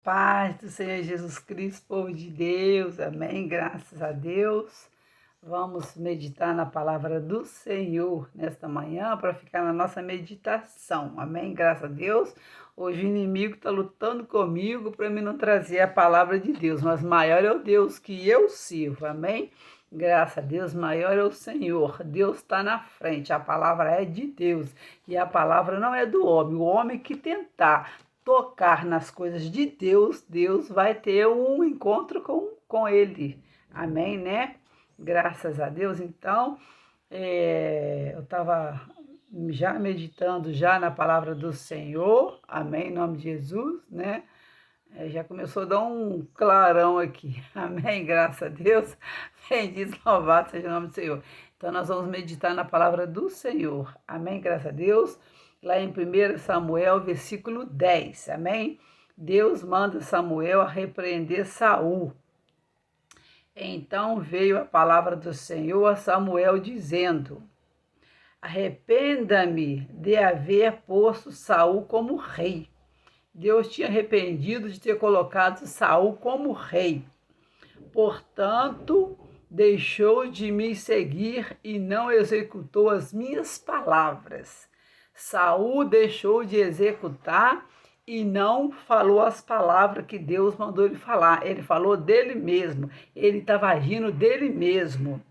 Paz do Senhor Jesus Cristo, povo de Deus, amém, graças a Deus. Vamos meditar na palavra do Senhor nesta manhã para ficar na nossa meditação, amém, graças a Deus. Hoje o inimigo está lutando comigo para mim não trazer a palavra de Deus, mas maior é o Deus que eu sirvo, amém. Graças a Deus, maior é o Senhor, Deus está na frente, a palavra é de Deus e a palavra não é do homem, o homem que tentar tocar nas coisas de Deus, Deus vai ter um encontro com ele, amém, né? Graças a Deus, então, eu estava já meditando já na palavra do Senhor, amém, em nome de Jesus, né? Já começou a dar um clarão aqui, amém, graças a Deus, bendito, louvado seja o nome do Senhor. Então, nós vamos meditar na palavra do Senhor, amém, graças a Deus, lá em 1 Samuel, versículo 10, amém? Deus manda Samuel a repreender Saul. Então veio a palavra do Senhor a Samuel dizendo: arrependa-me de haver posto Saul como rei. Deus tinha arrependido de ter colocado Saul como rei. Portanto, deixou de me seguir e não executou as minhas palavras. Saul deixou de executar e não falou as palavras que Deus mandou ele falar. Ele falou dele mesmo, ele estava agindo dele mesmo.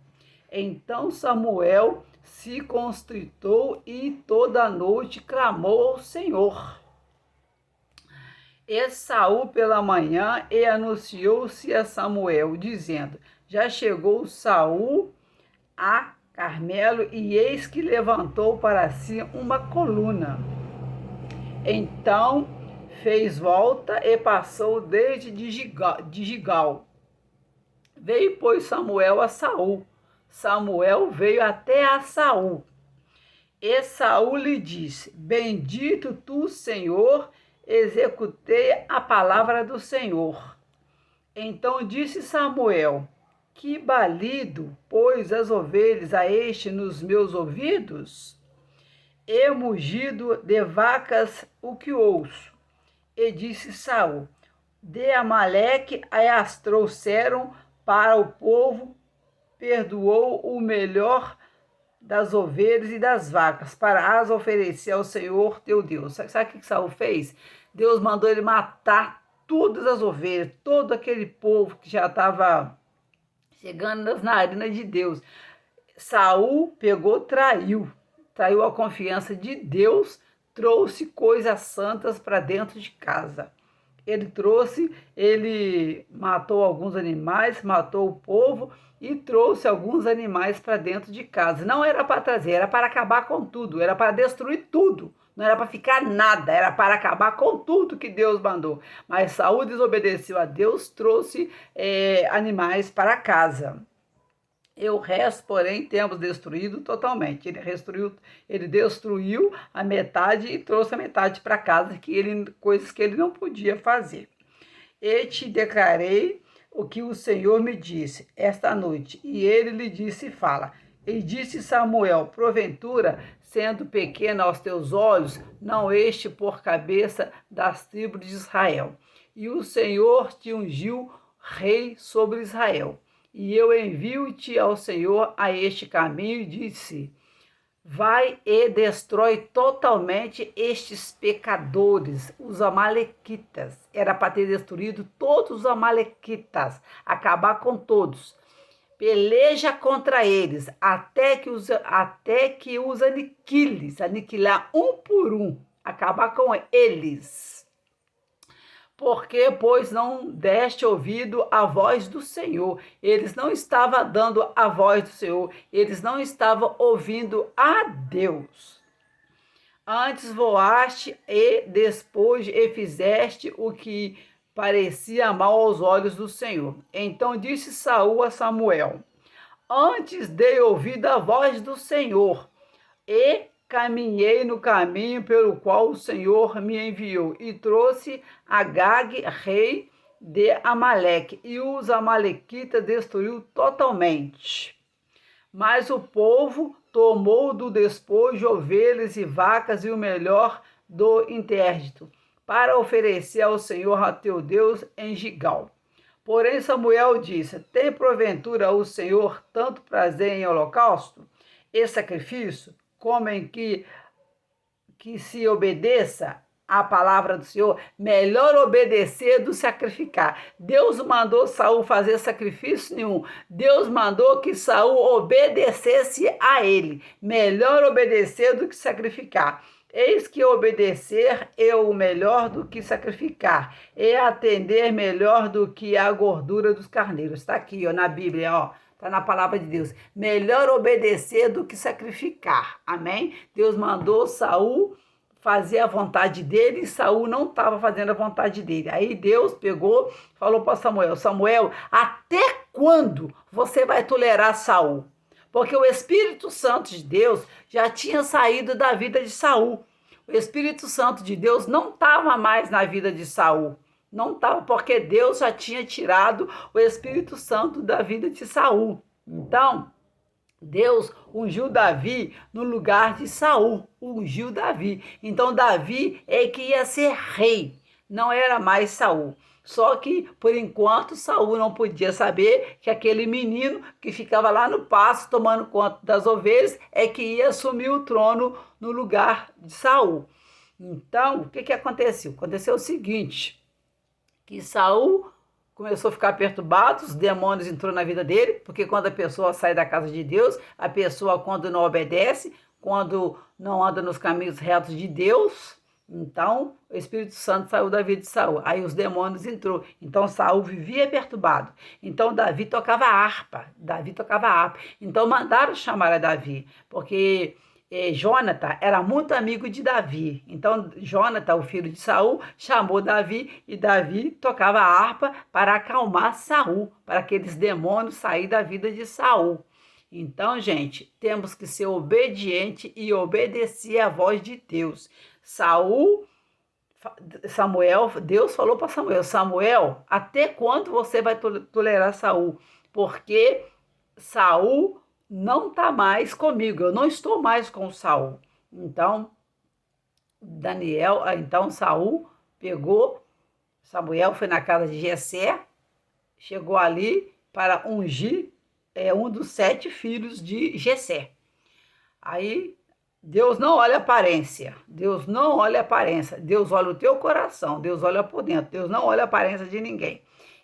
Então Samuel se constritou e toda a noite clamou ao Senhor. E Saul pela manhã e anunciou-se a Samuel, dizendo: já chegou Saul a Carmelo, e eis que levantou para si uma coluna. Então fez volta e passou desde de Gigal. Veio, pois, Samuel a Saul. Samuel veio até a Saul. E Saul lhe disse: bendito tu, Senhor, executei a palavra do Senhor. Então disse Samuel: que balido, pois as ovelhas a este nos meus ouvidos? E mugido de vacas o que ouço. E disse Saul: de Amaleque as trouxeram para o povo, perdoou o melhor das ovelhas e das vacas, para as oferecer ao Senhor teu Deus. Sabe o que Saul fez? Deus mandou ele matar todas as ovelhas, todo aquele povo que já estava chegando nas narinas de Deus. Saul pegou, traiu a confiança de Deus, trouxe coisas santas para dentro de casa. Ele matou alguns animais, matou o povo e trouxe alguns animais para dentro de casa. Não era para trazer, era para acabar com tudo, era para destruir tudo. Não era para ficar nada, era para acabar com tudo que Deus mandou. Mas Saul desobedeceu a Deus, trouxe animais para casa. E o resto, porém, temos destruído totalmente. Ele destruiu a metade e trouxe a metade para casa, coisas que ele não podia fazer. E te declarei o que o Senhor me disse esta noite. E ele lhe disse: fala. E disse Samuel: porventura, sendo pequeno aos teus olhos, não este por cabeça das tribos de Israel. E o Senhor te ungiu rei sobre Israel. E eu envio-te ao Senhor a este caminho, e disse: vai e destrói totalmente estes pecadores, os amalequitas. Era para ter destruído todos os amalequitas, acabar com todos. Peleja contra eles, até que os aniquilar um por um, acabar com eles. Porque, pois, não deste ouvido à voz do Senhor. Eles não estavam dando a voz do Senhor. Eles não estavam ouvindo a Deus. Antes voaste e depois fizeste o que parecia mal aos olhos do Senhor. Então disse Saul a Samuel: antes dei ouvido à voz do Senhor e caminhei no caminho pelo qual o Senhor me enviou e trouxe Agag, rei de Amaleque, e os amalequitas destruiu totalmente. Mas o povo tomou do despojo ovelhas e vacas e o melhor do intérito, para oferecer ao Senhor a teu Deus em Gigal. Porém Samuel disse: tem porventura o Senhor tanto prazer em holocausto e sacrifício, como em que se obedeça à palavra do Senhor? Melhor obedecer do que sacrificar. Deus mandou Saul fazer sacrifício nenhum. Deus mandou que Saul obedecesse a ele. Melhor obedecer do que sacrificar. Eis que obedecer é o melhor do que sacrificar, e atender melhor do que a gordura dos carneiros. Está aqui, ó, na Bíblia, ó. Está na palavra de Deus. Melhor obedecer do que sacrificar. Amém? Deus mandou Saul fazer a vontade dele e Saul não estava fazendo a vontade dele. Aí Deus pegou, falou para Samuel: Samuel, até quando você vai tolerar Saul? Porque o Espírito Santo de Deus já tinha saído da vida de Saul. O Espírito Santo de Deus não estava mais na vida de Saul. Não estava, porque Deus já tinha tirado o Espírito Santo da vida de Saul. Então, Deus ungiu Davi no lugar de Saul. Ungiu Davi. Então, Davi é que ia ser rei. Não era mais Saul. Só que, por enquanto, Saul não podia saber que aquele menino que ficava lá no pasto tomando conta das ovelhas é que ia assumir o trono no lugar de Saul. Então, o que aconteceu? Aconteceu o seguinte, que Saul começou a ficar perturbado, os demônios entrou na vida dele, porque quando a pessoa sai da casa de Deus, a pessoa, quando não obedece, quando não anda nos caminhos retos de Deus, então o Espírito Santo saiu da vida de Saul. Aí os demônios entrou. Então Saul vivia perturbado. Então Davi tocava harpa. Então mandaram chamar a Davi, porque Jonathan era muito amigo de Davi. Então Jonathan, o filho de Saul, chamou Davi e Davi tocava a harpa para acalmar Saul, para aqueles demônios saírem da vida de Saul. Então, gente, temos que ser obediente e obedecer à voz de Deus. Deus falou para Samuel: Samuel, até quando você vai tolerar Saul? Porque Saul não está mais comigo, eu não estou mais com Saul. Então, Saul pegou, Samuel foi na casa de Jessé, chegou ali para ungir um dos 7 filhos de Jessé. Aí Deus não olha a aparência, Deus olha o teu coração, Deus olha por dentro, Deus não olha a aparência de ninguém.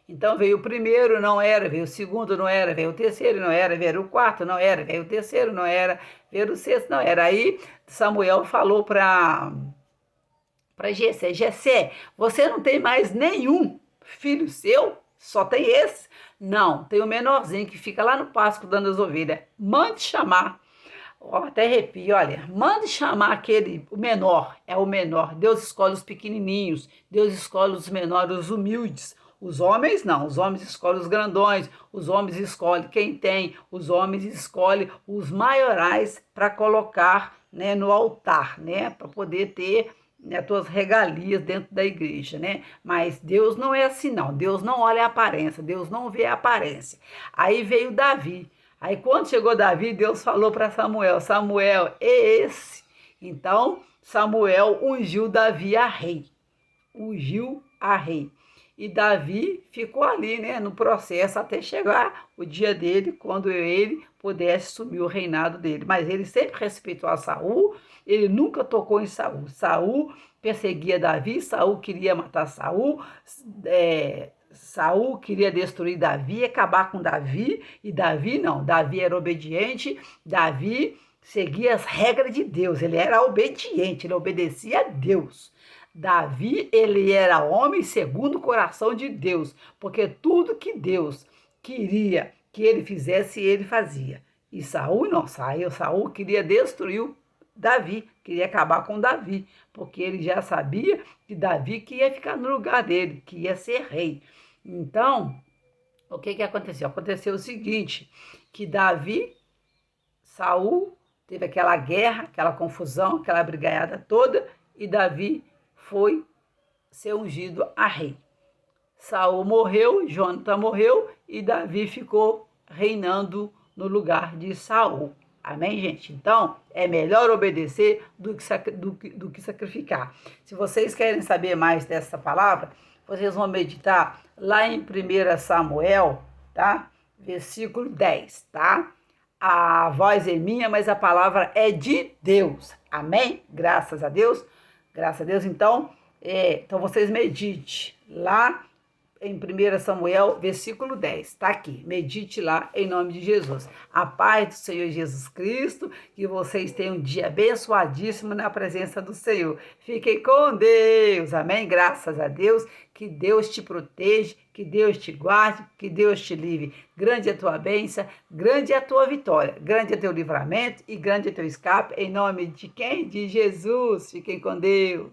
Então veio o primeiro, não era, veio o segundo, não era, veio o terceiro, não era, veio o quarto, não era, veio o terceiro, não era, veio o sexto, não era. Aí Samuel falou para Jessé: Jessé, você não tem mais nenhum filho seu? Só tem esse? Não, tem o menorzinho que fica lá no pasto dando as ovelhas. Mande chamar. Até arrepio, olha, mande chamar o menor, é o menor. Deus escolhe os pequenininhos, Deus escolhe os menores, os humildes. Os homens não, os homens escolhem os grandões, os homens escolhem quem tem, os homens escolhem os maiorais para colocar, né, no altar, né, para poder ter, né, as tuas regalias dentro da igreja, né? Mas Deus não é assim não, Deus não olha a aparência, Deus não vê a aparência. Aí veio Davi. Aí quando chegou Davi, Deus falou para Samuel: Samuel, é esse. Então Samuel ungiu Davi a rei. E Davi ficou ali, né, no processo até chegar o dia dele, quando ele pudesse assumir o reinado dele. Mas ele sempre respeitou a Saul, ele nunca tocou em Saul. Saul perseguia Davi, Saul queria matar Saul, Saul queria destruir Davi, acabar com Davi, e Davi não, Davi era obediente, Davi seguia as regras de Deus, ele era obediente, ele obedecia a Deus. Davi, ele era homem segundo o coração de Deus, porque tudo que Deus queria que ele fizesse, ele fazia. E Saul não, Saul queria destruir Davi, queria acabar com Davi, porque ele já sabia que Davi que ia ficar no lugar dele, que ia ser rei. Então, o que aconteceu? Aconteceu o seguinte, que Saul teve aquela guerra, aquela confusão, aquela brigaiada toda, e Davi foi ser ungido a rei. Saul morreu, Jonathan morreu e Davi ficou reinando no lugar de Saul. Amém, gente? Então, é melhor obedecer do que sacrificar. Se vocês querem saber mais dessa palavra, vocês vão meditar lá em 1 Samuel, tá? Versículo 10, tá? A voz é minha, mas a palavra é de Deus. Amém? Graças a Deus. Graças a Deus. Então vocês medite lá em 1 Samuel, versículo 10. Está aqui. Medite lá em nome de Jesus. A paz do Senhor Jesus Cristo. Que vocês tenham um dia abençoadíssimo na presença do Senhor. Fiquem com Deus. Amém? Graças a Deus. Que Deus te proteja. Que Deus te guarde. Que Deus te livre. Grande é a tua bênção. Grande é a tua vitória. Grande é teu livramento. E grande é teu escape. Em nome de quem? De Jesus. Fiquem com Deus.